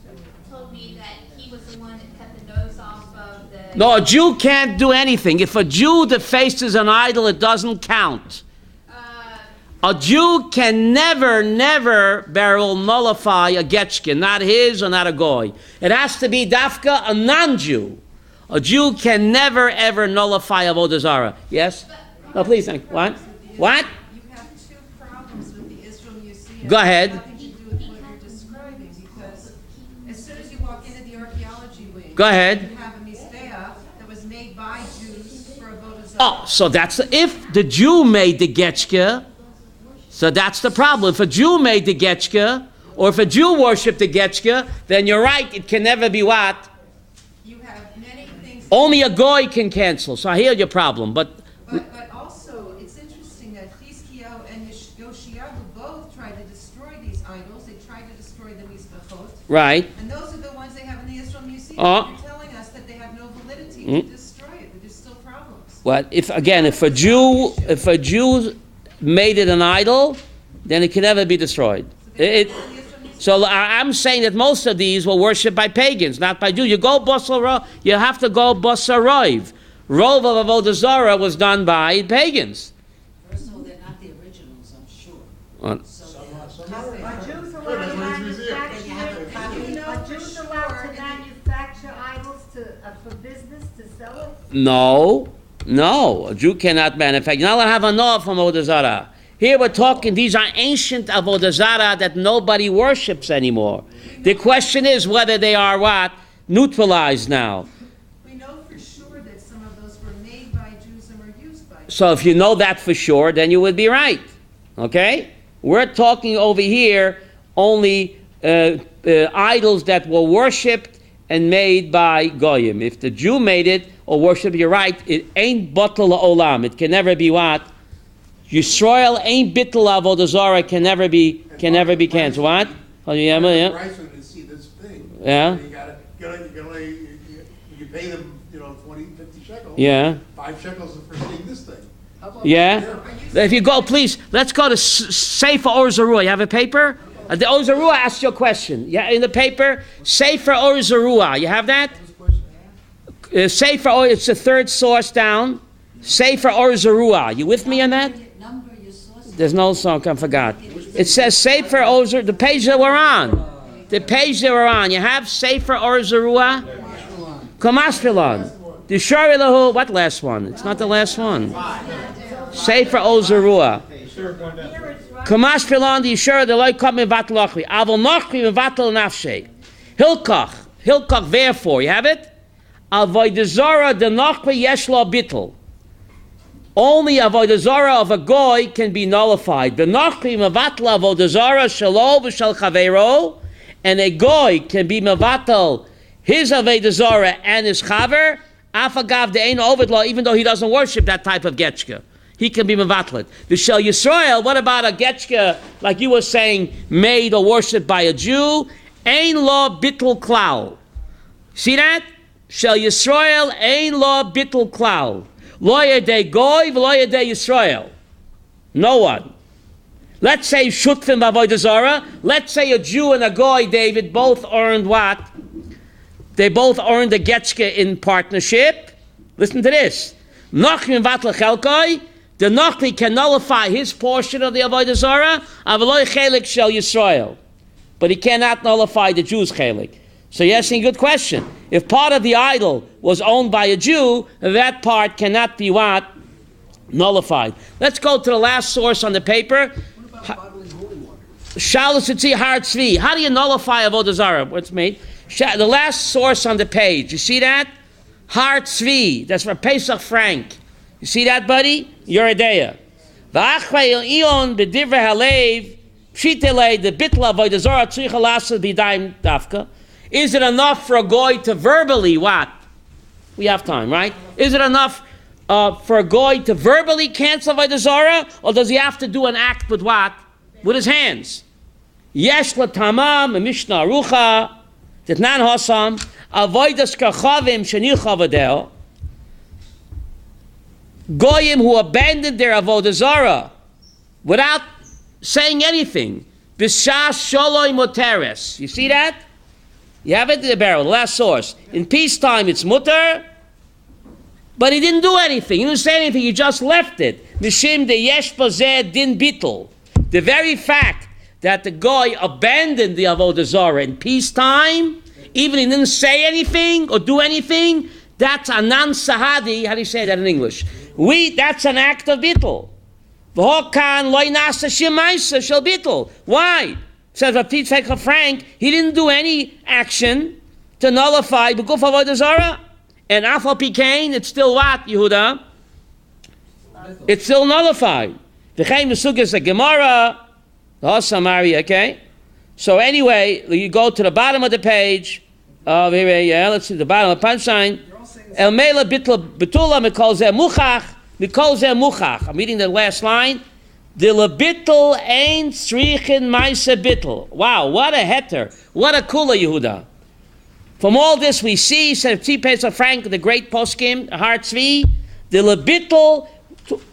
who told me that he was the one that cut the nose off of the... No, a Jew can't do anything. If a Jew defaces an idol, it doesn't count. A Jew can never barrel nullify a getchkin, not his or not a goy. It has to be dafka, a non-Jew. A Jew can never ever nullify avodah zarah. Yes? No, please, thank you. What? What? You have two problems with the Israel Museum. Go ahead. Nothing to do with what you're describing, because as soon as you walk into the archaeology wing, Go ahead. you have a mizbeach that was made by Jews for avodah zarah. Oh, so that's if the Jew made the getchka, so that's the problem. If a Jew made the getchka, or if a Jew worshipped the getchka, then you're right, it can never be what? You have many things. Only a goy can cancel. So I hear your problem, but But also, it's interesting that Chizkiyahu and Yoshiyahu both tried to destroy these idols. They tried to destroy the mizbechot. right. And those are the ones they have in the Israel Museum. Oh. You're telling us that they have no validity to destroy it, but there's still problems. What if a Jew made it an idol, then it can never be destroyed. So I'm saying that most of these were worshipped by pagans, not by Jews. You go Basar, you have to go Basarov. Rov of Avodah Zarah was done by pagans. First of all, they're not the originals, I'm sure. Uh, So Are Jews allowed to Then you have a copy. manufacture? Are Jews allowed to manufacture idols for business to sell it? No, a Jew cannot manufacture. You're not allowed to have a noah from Avodah Zarah. Here we're talking, these are ancient Avodah Zarah that nobody worships anymore. The question is whether they are what? Neutralized now. We know for sure that some of those were made by Jews and were used by Jews. So if you know that for sure, then you would be right. Okay? We're talking over here only idols that were worshipped and made by Goyim. If the Jew made it or worshipped, you're right, it ain't batal olam. It can never be what? Yisrael ain't bittul avodah zarah, can never be canceled. What? Oh, yeah. Price when you see this thing. Yeah. You pay them, 20, 50 shekels. Yeah. 5 shekels for seeing this thing. Yeah. If you go, please, let's go to Sefer Or Zarua. You have a paper? The Or Zarua asks you a question. Yeah, in the paper, Sefer Or Zarua. You have that? Sefer, it's the third source down. Sefer Or Zerua. You with me on that? Number your sources. There's no song, I forgot. It says Sefer Or Zerua, the page that we're on. The page that we're on. You have Sefer Or Zerua? Kamaspilon. The Shari Lahu, what last one? It's not the last one. Sefer Or Zerua. Kamaspilon, the Yishara, the Loi Kom Mevatel Ochri. Avol Nochri Mevatel Nafshe. Hilkach, therefore. You have it? Avodah Zarah the Nochri Yesh Lo Bittel. Only avodah zarah of a goy can be nullified. The Nochri Mevatel avodah zarah Shelo v'Shel Chaveiro, and a goy can be Mevatel his avodah zarah and his chaver. Afagav de'ein ovid law, even though he doesn't worship that type of getchka. He can be mevatlet. V'shel Yisrael, what about a getchka, like you were saying, made or worshipped by a Jew? Ein law bittul klal. See that? Shel Yisrael, ein law bittul klal. Lo yedei goy, v'lo yedei Yisrael. No one. Let's say shutfim b'avodah zarah. Let's say a Jew and a goy, David, both earned what? They both earned a getchka in partnership. Listen to this. Nochri mevatel chelkoi. The Nochri can nullify his portion of the avodah zarah. Avaloi chelik shel Yisrael. But he cannot nullify the Jew's chelik. So you're asking a good question. If part of the idol was owned by a Jew, that part cannot be what? Nullified. Let's go to the last source on the paper. What about bottling holy water? Shalos Tzvi Har Tzvi. How do you nullify avodah zarah? What's made? The last source on the page. You see that? Har Tzvi. That's for Pesach Frank. You see that, buddy? You're a deya. V'achvei ion b'divrei halev pshitelei the bitla avodah zarah tzricha lasad b'dayim dafka. Is it enough for a goy to verbally what? We have time, right? Is it enough for a goy to verbally cancel avodah zarah, or does he have to do an act with what? With his hands. Yesh latamam mishnah arucha titnan hosam avodas kachavim shenicha vadel. Goyim who abandoned their avodah zarah without saying anything. B'shas sholoi moteres. You see that? You have it in the barrel, the last source. In peacetime, it's mutter, but he didn't do anything. He didn't say anything. He just left it. Mishim de yesh pozeh din bittul. The very fact that the guy abandoned the avodah zarah in peacetime, even he didn't say anything or do anything, that's anan sahadi. How do you say that in English? That's an act of bittul. V'hokan loy nasa shemaisa shel bittul. Why? Says Rabbi Frank, he didn't do any action to nullify B'guf Avodah Zarah. And Afal Pikain, it's still what, Yehuda? It's still nullified. V'chein V'sugis a Gemara, the Hosamari, okay? So anyway, you go to the bottom of the page. Let's see, the bottom of the punchline. El Mela Bitula Mikol Zeh Muchach, Mikol Zeh Muchach. I'm reading the last line. The lebittel ain't tzrichin ma'ase bittel. Wow, what a heter. What a kula, Yehuda. From all this we see, said Tzvi Pesach Frank, the great poskim, Har Tzvi, the lebittel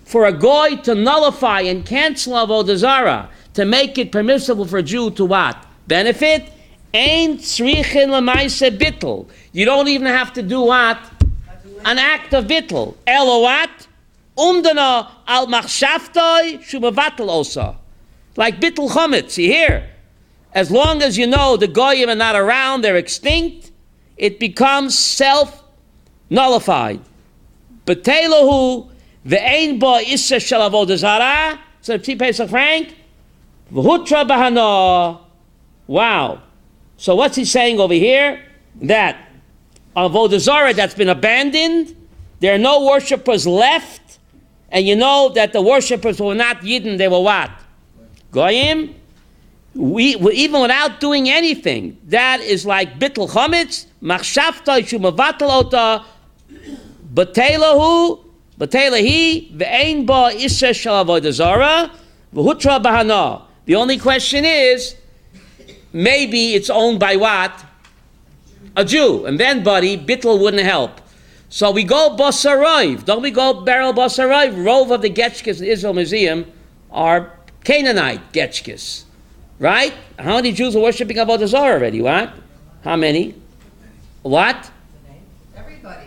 for a goy to nullify and cancel avodah zarah, to make it permissible for a Jew to what? Benefit? Ain't tzrichin l'ma'ase bittel. You don't even have to do what? An act of bittel. Elo what? Umdana al machshavtoi shumavatel osa. Like bittul chometz, you hear? As long as you know the goyim are not around, they're extinct, it becomes self-nullified. B'teilahu ve'ein bo issa shel avodah zarah. So Tzvi Pesach Frank, v'hutra bahana. Wow. So what's he saying over here? That avodah zarah that's been abandoned, there are no worshippers left. And you know that the worshippers were not Yidden, they were what? Goyim? Even without doing anything, that is like bittul chometz, machshavta yishu mevatel ota, bateilahu, bateilahi, ve'ein ba isha shel avodah zarah, v'hutra bahana. The only question is, maybe it's owned by what? A Jew. And then, buddy, bittul wouldn't help. So we go Basarov. Don't we go barrel Basarov? Rove of the Getchkes in the Israel Museum are Canaanite Getchkes. Right? How many Jews are worshipping Avodah Zarah already? What? How many? What? Everybody.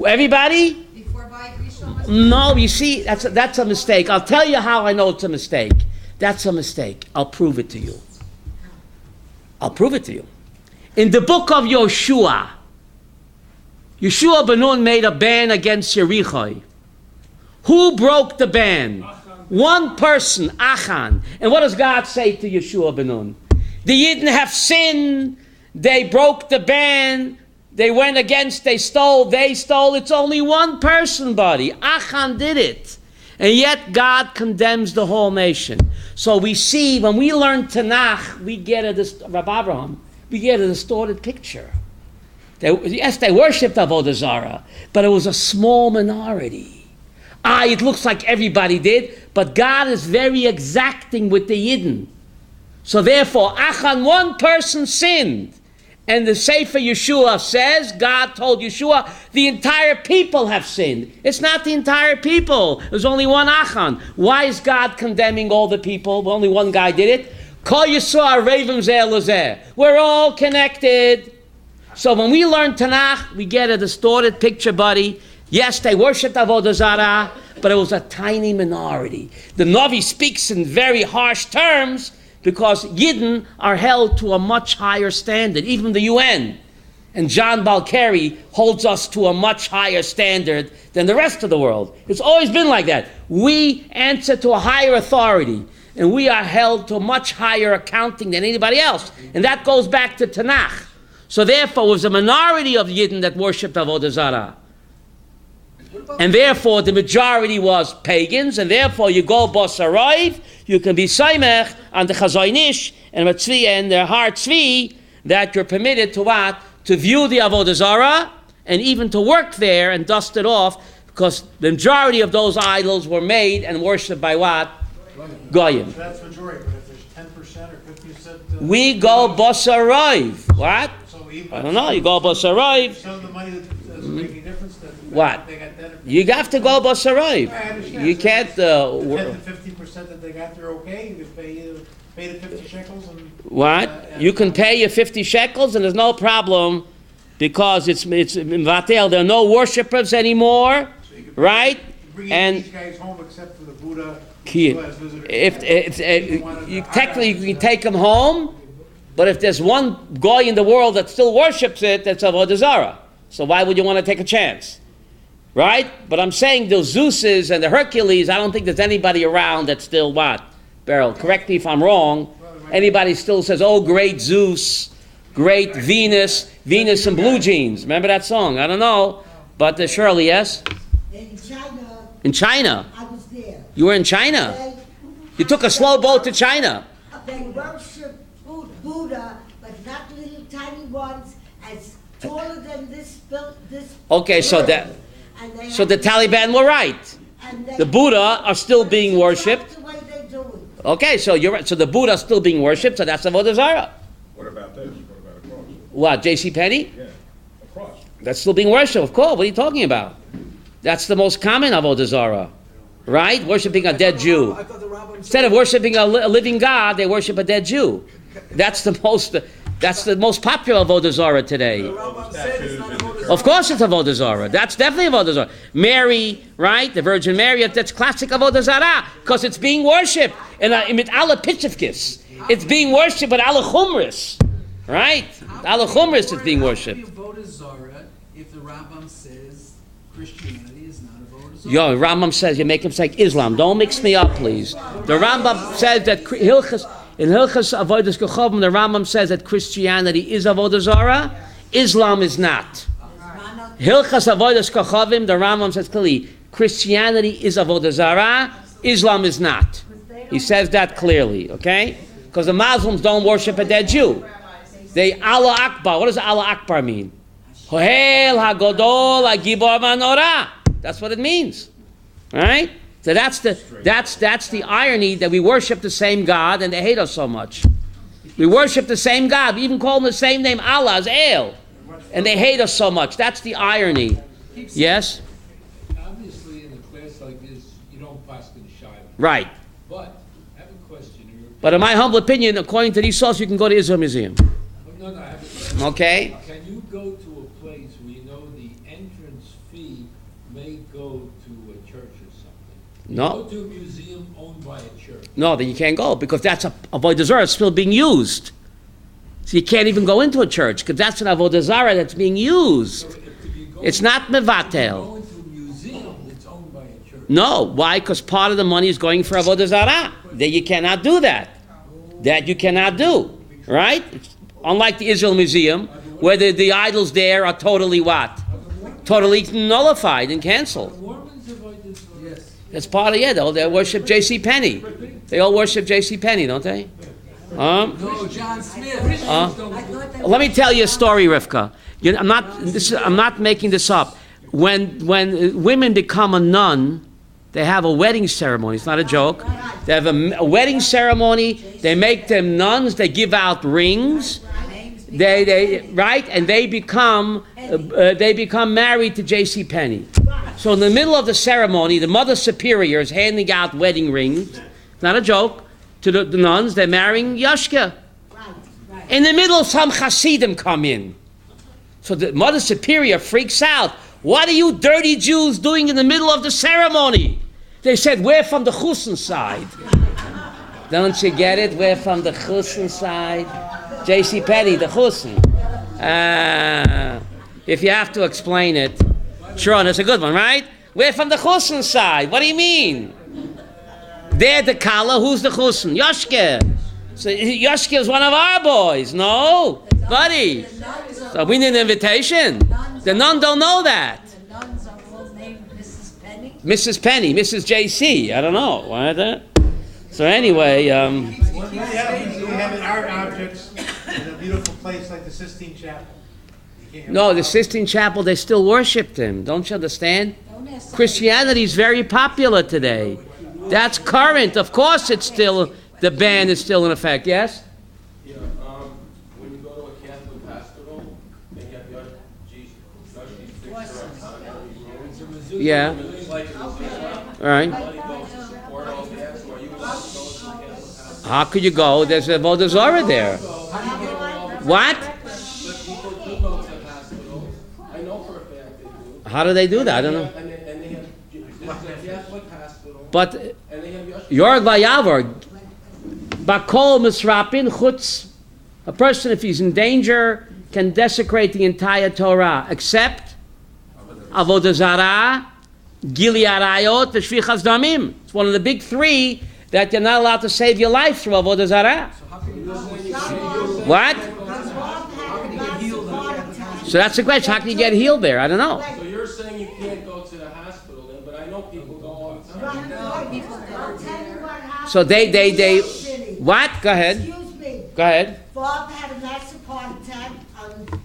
Everybody? Before Bayit Rishon was. No, you see, that's a mistake. I'll tell you how I know it's a mistake. That's a mistake. I'll prove it to you. I'll prove it to you. In the book of Yoshua, Yeshua ben Nun made a ban against Yericho. Who broke the ban? One person, Achan. And what does God say to Yeshua ben Nun? The Yidden have sinned. They broke the ban. They went against, they stole. It's only one person, buddy. Achan did it. And yet God condemns the whole nation. So we see, when we learn Tanakh, we get Rabbi Abraham, we get a distorted picture. Yes, they worshipped Avodah Zarah, but it was a small minority. It looks like everybody did, but God is very exacting with the Yidden. So therefore, Achan, one person sinned. And the Sefer Yeshua says, God told Yeshua, the entire people have sinned. It's not the entire people. There's only one Achan. Why is God condemning all the people? Only one guy did it. Kol Yisrael Revim Zeh Lezeh. We're all connected. So when we learn Tanakh, we get a distorted picture, buddy. Yes, they worshipped Avodah Zarah, but it was a tiny minority. The Navi speaks in very harsh terms, because Yidden are held to a much higher standard, even the UN. And John Balkari holds us to a much higher standard than the rest of the world. It's always been like that. We answer to a higher authority, and we are held to a much higher accounting than anybody else. And that goes back to Tanakh. So therefore, it was a minority of Yidden that worshipped Avodah Zarah. And therefore, the majority was pagans, and therefore you go Bosarayv, you can be Saimech on the Chazaynish and Matzvi and their heart Tzvi, that you're permitted to what? To view the Avodah Zarah, and even to work there and dust it off, because the majority of those idols were made and worshipped by what? Goyim. That's majority, but if there's 10% or 50%... We go Bosarayv. What? So even, I don't know, you go Bosarayv. some of the money that doesn't make any difference. What? They got that, You have to go Bosarayv. I understand. You can't... The 10 to 15% that they got, they're okay. You pay the 50 shekels. And, What? You can pay your 50 shekels and there's no problem, because it's Vatel. There are no worshippers anymore, so you can right? bring And these guys home except for the Buddha. Technically you can take them home, but if there's one guy in the world that still worships it, that's Avodah Zarah. So why would you want to take a chance? Right? But I'm saying the Zeuses and the Hercules, I don't think there's anybody around that still what? Beryl, correct me if I'm wrong. Anybody still says, oh, great Zeus, great Venus in blue jeans. Remember that song? I don't know. But Shirley, yes? In China, In China. I was there. You were in China. You took a slow boat to China. They worship Buddha, but not little tiny ones, as taller than this. Okay, so the Taliban were right. and The Buddha are still being worshipped. That's the way they do it. Okay, so you're right. So the Buddha is still being worshipped, so that's Avodah Zarah. What about this? What about a cross? What, J.C. Penney? Yeah, a cross. That's still being worshipped, of course. What are you talking about? That's the most common Avodah Zarah, right? Worshipping a dead Jew. I thought the Rambam Instead of worshipping a living God, they worship a dead Jew. That's the most popular Avodah Zarah today. The Rambam said it's not a Avodah Zarah. Of course it's Avodah Zarah. That's definitely Avodah Zarah. Mary, right? The Virgin Mary, that's classic Avodah Zarah, because it's being worshipped. And mit alle Pitchevkis. It's being worshipped with alle Chumris. Right? Alle Chumris is being worshipped. How can you Avodah Zarah if the Rambam says Christianity is not Avodah Zarah? Yo, Rambam says, you make him say Islam. Don't mix me up, please. The Rambam says that in Hilchas Avodas Kechavim, the Rambam says that Christianity is Avodah Zarah, Islam is not. Hilchas Avodas Kechavim, the Rambam says clearly, Christianity is Avodah Zarah, Islam is not. He says that clearly, okay? Because the Muslims don't worship a dead Jew. They Allah Akbar. What does Allah Akbar mean? Hohel HaGodol HaGibor VaNorah. That's what it means, right? So that's the irony, that we worship the same God and they hate us so much. We worship the same God. We even call him the same name, Allah, as El, and they hate us so much. That's the irony. Yes? Obviously, in a class like this, you don't pass in Shiloh. Right. But I have a question. But in my humble opinion, according to these sources, you can go to Israel Museum. No, I have a question. Okay? Can you go to a place where you know the entrance fee No. Go to a museum owned by a church. No, then you can't go because that's a avodah zarah. It's still being used. So you can't even go into a church because that's an avodah zarah that's being used. So if you go, It's not mevatel. go into a museum that's owned by a church. No, why? Because part of the money is going for avodah zarah. That you cannot do that. That you cannot do, right? Unlike the Israel Museum, where the idols there are totally what? Totally nullified and canceled. Mormons avoid this. Yes. That's part of they worship J.C. Penney. They all worship J.C. Penney, don't they? No, John Smith. Let me tell you a story, Rivka. I'm not making this up. When women become a nun, they have a wedding ceremony. It's not a joke. They have a wedding ceremony. They make them nuns. They give out rings. And they become married to J.C. Penney. So in the middle of the ceremony, the Mother Superior is handing out wedding rings. It's not a joke. To the nuns, they're marrying Yashka. In the middle, some Hasidim come in. So the Mother Superior freaks out. What are you dirty Jews doing in the middle of the ceremony? They said, we're from the Chusen side. Don't you get it? We're from the Chusen side. J.C. Penney, the Chusen. If you have to explain it. Sure, that's a good one, right? We're from the Chusen side. What do you mean? They're the Kala. Who's the Chusen? Yoshke. So Yoshke is one of our boys. No, buddy. So we need an invitation. The nun don't know that. The nuns are all named Mrs. Penny. Mrs. Penny, Mrs. J.C. I don't know. Why that? So anyway, We have art objects in a beautiful place like the Sistine Chapel. You can't have no, the Sistine Chapel, they still worship him. Don't you understand? Christianity is very popular today. That's current. Of course it's still, the ban is still in effect. Yes? Yeah, when you go to a Catholic hospital, they have your Jesus, Yeah. All right. How could you go? There's a avodah zarah there. What? I know for a fact they do. How do they do that? I don't know. And they have, this is a Catholic hospital, But and they have Yashka. Yorg Vayavor, Bakol Misrapin Chutz, a person, if he's in danger, can desecrate the entire Torah, except Avodah Zarah, Gili Arayot, V'Shvichas Damim. It's one of the big three that you're not allowed to save your life through Avodah Zarah. What? So that's the question. How can you get healed there? I don't know. So you're saying you can't go to the hospital then, but I know people go all the time. So they what? Go ahead. Excuse me. Go ahead. Bob had a massive heart attack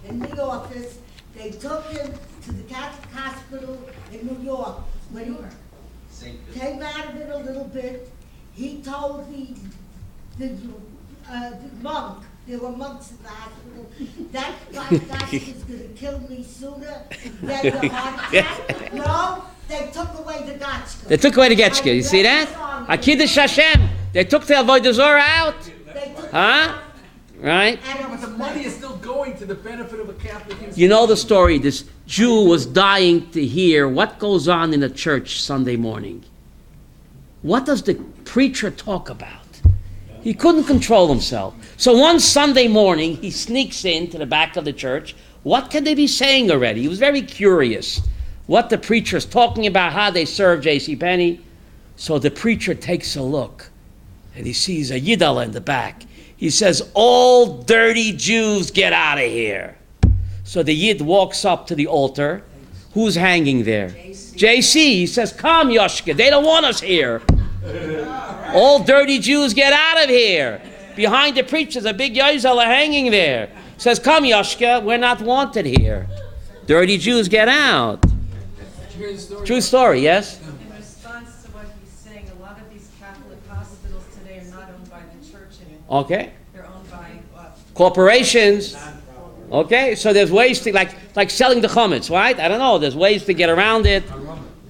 in the office. They took him to the Catholic hospital in New York. When he came out of it a little bit, he told the monk, there were monks in the hospital, that guy was going to kill me sooner than the heart attack. No, they took away the gotcha. They took away the getchka. You see that? Akidish Hashem. They took the avodah zarah out. Huh? Right? But the money is still going to the benefit of a Catholic institution. You know the story. This Jew was dying to hear what goes on in a church Sunday morning. What does the preacher talk about? He couldn't control himself. So one Sunday morning, he sneaks into the back of the church. What can they be saying already? He was very curious what the preacher is talking about, how they serve J.C. Penney. So the preacher takes a look, and he sees a Yidala in the back. He says, all dirty Jews, get out of here. So the Yid walks up to the altar. Who's hanging there? J.C. He says, come, Yoshka, they don't want us here. All dirty Jews, get out of here. Behind the preacher's a big Yizala hanging there. He says, come, Yoshka, we're not wanted here. Dirty Jews, get out. True story, yes? In response to what he's saying, a lot of these Catholic hospitals today are not owned by the church anymore. Okay. They're owned by Corporations. Okay, so there's ways to, like selling the chametz, right? I don't know, there's ways to get around it.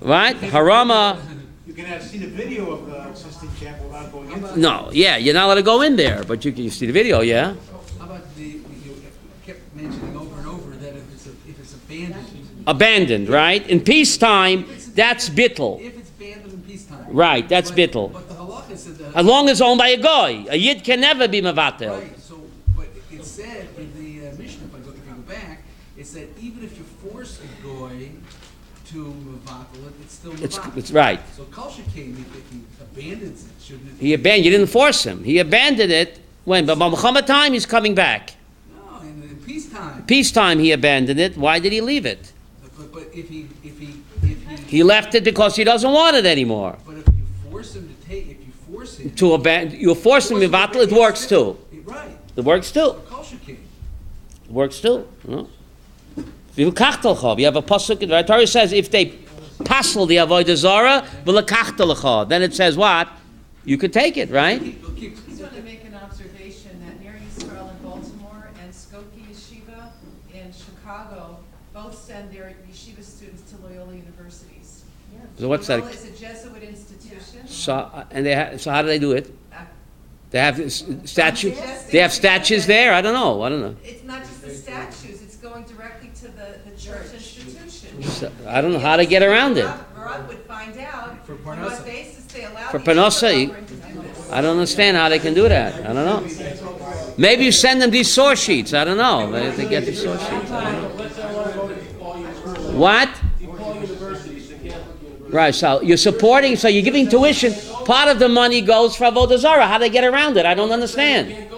Right? Harama. You can see the video of the Sistine Chapel without going into it. No, yeah, you're not allowed to go in there, but you can see the video, yeah? How about you kept mentioning over and over that if it's abandoned. Abandoned, right? In peacetime, that's bittul. If it's abandoned in peacetime. Right, that's bittul. But the halacha said that. As long as owned by a goy. A yid can never be mevatel. Right, so, but it said in the Mishnah, if you go back, it said even if you force a goy to mevatel it, it's still mevatel. It's right. So kosher came, if he abandons it, shouldn't it? You didn't force him. He abandoned it when? But by Muhammad time, he's coming back. No, in peacetime. Peacetime, he abandoned it. Why did he leave it? But if he He left it because he doesn't want it anymore. But if you force him to take, if you force him To abandon, you force him to mevatel, it works too. Right. It works too. Kosher came. It works too. You have a pasuk. The Torah says if they passel the avodah zara, then it says what? You could take it, right? He's going to make an observation that Ner Yisrael in Baltimore and Skokie Yeshiva in Chicago both send their yeshiva students to Loyola universities. So what's Loyola that? is a Jesuit institution. So so how do they do it? They have statues. They have statues there. I don't know. It's not just the statues; it's going directly to the church institution. So, I don't know how to get around it. Rob would find out on Parnassa. what basis they allow For the Parnassa, yeshiva brethren to do this. I don't understand how they can do that. I don't know. Maybe you send them these source sheets. I don't know. They have to get these source sheets. I don't know. What? Right, so you're supporting, so you're giving tuition. Part of the money goes for avodah zarah. How do they get around it? I don't understand.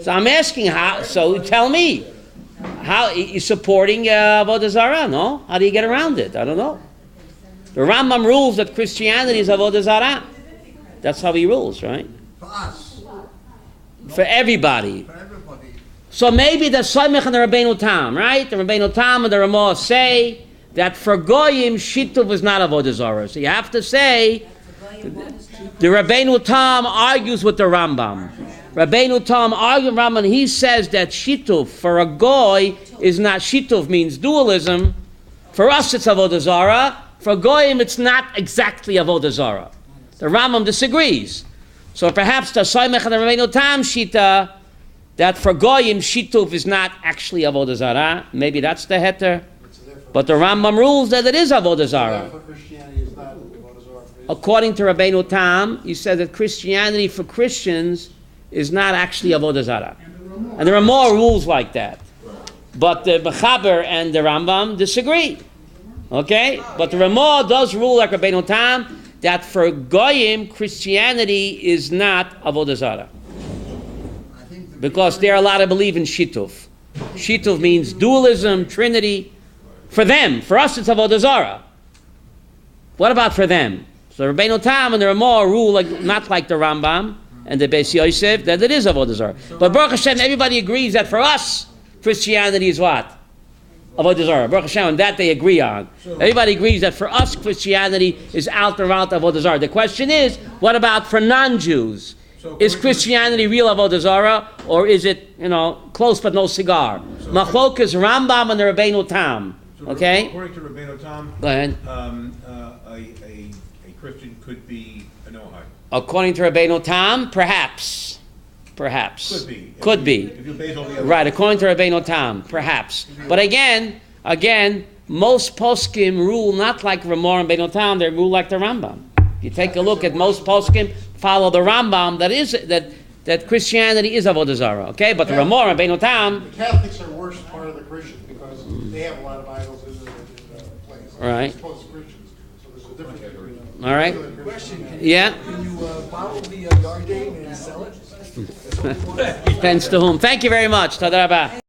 So I'm asking how. So tell me, how you're supporting avodah zarah? No, how do you get around it? I don't know. The Rambam rules that Christianity is avodah zarah. That's how he rules, right? For us. For everybody. For everybody. So maybe the Soymech and the Rabbeinu Tam, right? The Rabbeinu Tam and the Ramah say that for Goyim, Shituv is not avodah zarah. So you have to say, the Rabbeinu Tam argues with the Rambam. Rabbeinu Tam argues with Rambam, and he says that Shituv for a Goy is not, Shituv means dualism. For us it's avodah zarah. For Goyim it's not exactly avodah zarah. The Rambam disagrees. So perhaps the Soymech and the Rabbeinu Tam Shita, that for Goyim, Shituv is not actually avodah zarah. Maybe that's the heter. But the Rambam rules that it is avodah zarah. According to Rabbeinu Tam, he said that Christianity for Christians is not actually avodah zarah. And there are more rules like that. But the Mechaber and the Rambam disagree. Okay? But the Ramah does rule like Rabbeinu Tam that for Goyim, Christianity is not avodah zarah. Because they're allowed to believe in Shituv. Shituv means dualism, Trinity. For them, for us it's avodah zarah. What about for them? So Rabbeinu Tam and the Ramah rule not like the Rambam and the Beis Yosef, that it is avodah zarah. But Baruch Hashem, everybody agrees that for us, Christianity is what? Avodah zarah. Baruch Hashem, and that they agree on. Everybody agrees that for us, Christianity is out and out avodah zarah. The question is, what about for non-Jews? Is Christianity real avodah zarah, or is it, close but no cigar? Machlok is Rambam and the Rabbeinu Tam. Okay? According to Rabbeinu Tam, Go ahead. A Christian could be a Noahide. According to Rabbeinu Tam, perhaps. Could be. If you base all the other Right, according to Rabbeinu Tam, perhaps. But again, most poskim rule not like Ramah and Rabbeinu Tam, they rule like the Rambam. If you take a look at most poskim, follow the Rambam, that Christianity is avodah zarah. Okay, but the Ramah and Rabbeinu Tam. The Catholics are worse part of the Christians because they have a lot of idols in the place. Right. As opposed to Christians. So there's a difference between them. All right. Question. Yeah. Can you bottle the Yardane and sell it? Depends to whom. Thank you very much. Tadarabah.